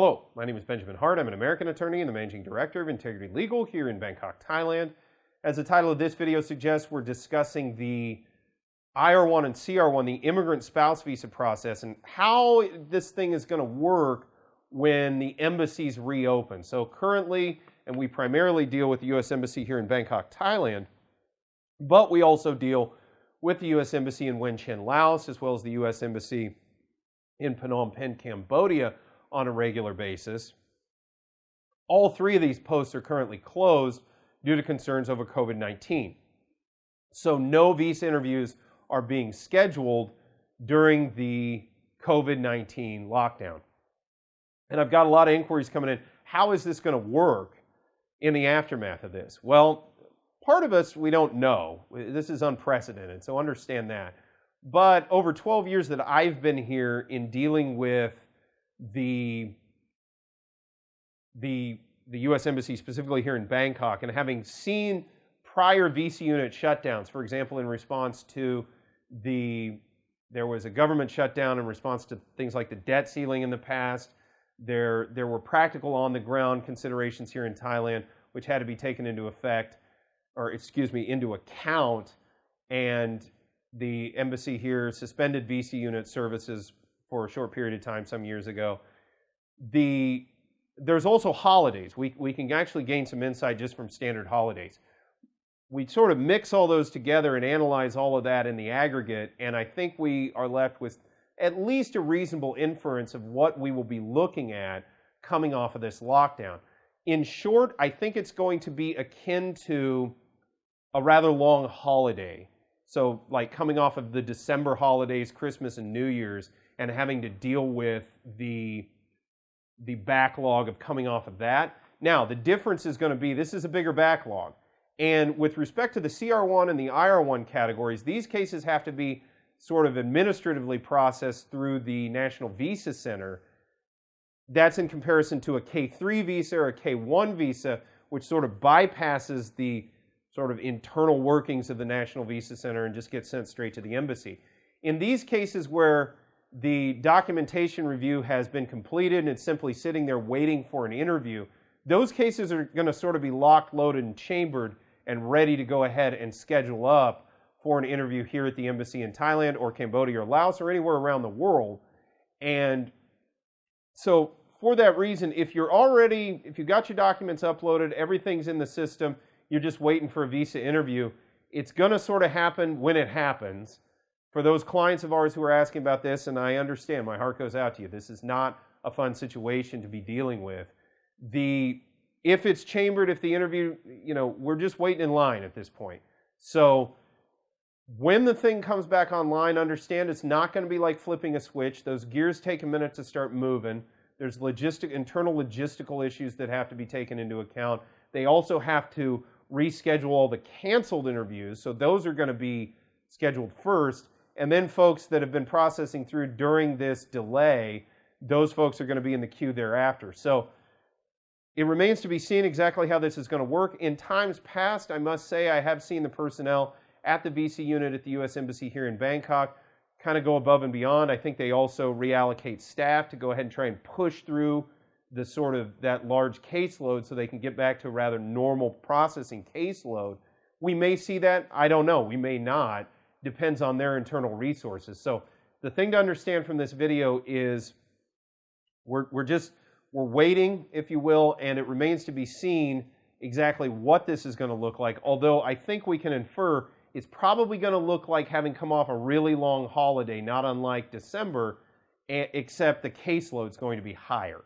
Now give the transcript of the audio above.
Hello, my name is Benjamin Hart. I'm an American attorney and the Managing Director of Integrity Legal here in Bangkok, Thailand. As the title of this video suggests, we're discussing the IR-1 and CR-1, the immigrant spouse visa process, and how this thing is going to work when the embassies reopen. So currently, and we primarily deal with the U.S. Embassy here in Bangkok, Thailand, but we also deal with the U.S. Embassy in Vientiane, Laos, as well as the U.S. Embassy in Phnom Penh, Cambodia, on a regular basis. All three of these posts are currently closed due to concerns over COVID-19. So no visa interviews are being scheduled during the COVID-19 lockdown. And I've got a lot of inquiries coming in. How is this going to work in the aftermath of this? Well, part of us, we don't know. This is unprecedented, so understand that. But over 12 years that I've been here in dealing with the U.S. Embassy, specifically here in Bangkok, and having seen prior visa unit shutdowns, for example, in response to there was a government shutdown in response to things like the debt ceiling in the past. There were practical on-the-ground considerations here in Thailand, which had to be taken into into account, and the embassy here suspended visa unit services for a short period of time some years ago. There's also holidays. We can actually gain some insight just from standard holidays. We sort of mix all those together and analyze all of that in the aggregate, and I think we are left with at least a reasonable inference of what we will be looking at coming off of this lockdown. In short, I think it's going to be akin to a rather long holiday. So like coming off of the December holidays, Christmas and New Year's, and having to deal with the backlog of coming off of that. Now, the difference is going to be, this is a bigger backlog. And with respect to the CR-1 and the IR-1 categories, these cases have to be sort of administratively processed through the National Visa Center. That's in comparison to a K3 visa or a K1 visa, which sort of bypasses the sort of internal workings of the National Visa Center and just gets sent straight to the embassy. In these cases where the documentation review has been completed and it's simply sitting there waiting for an interview, those cases are going to sort of be locked, loaded, and chambered and ready to go ahead and schedule up for an interview here at the embassy in Thailand or Cambodia or Laos or anywhere around the world. And so for that reason, if you got your documents uploaded, everything's in the system, you're just waiting for a visa interview, it's going to sort of happen when it happens. For those clients of ours who are asking about this, and I understand, my heart goes out to you, this is not a fun situation to be dealing with. If it's chambered, if the interview, we're just waiting in line at this point. So when the thing comes back online, understand it's not going to be like flipping a switch. Those gears take a minute to start moving. There's internal logistical issues that have to be taken into account. They also have to reschedule all the canceled interviews, so those are going to be scheduled first. And then folks that have been processing through during this delay, those folks are going to be in the queue thereafter. So it remains to be seen exactly how this is going to work. In times past, I must say, I have seen the personnel at the visa unit at the U.S. Embassy here in Bangkok kind of go above and beyond. I think they also reallocate staff to go ahead and try and push through the sort of that large caseload so they can get back to a rather normal processing caseload. We may see that. I don't know. We may not. Depends on their internal resources. So the thing to understand from this video is we're waiting, if you will, and it remains to be seen exactly what this is going to look like. Although I think we can infer it's probably going to look like having come off a really long holiday, not unlike December, except the caseload's going to be higher.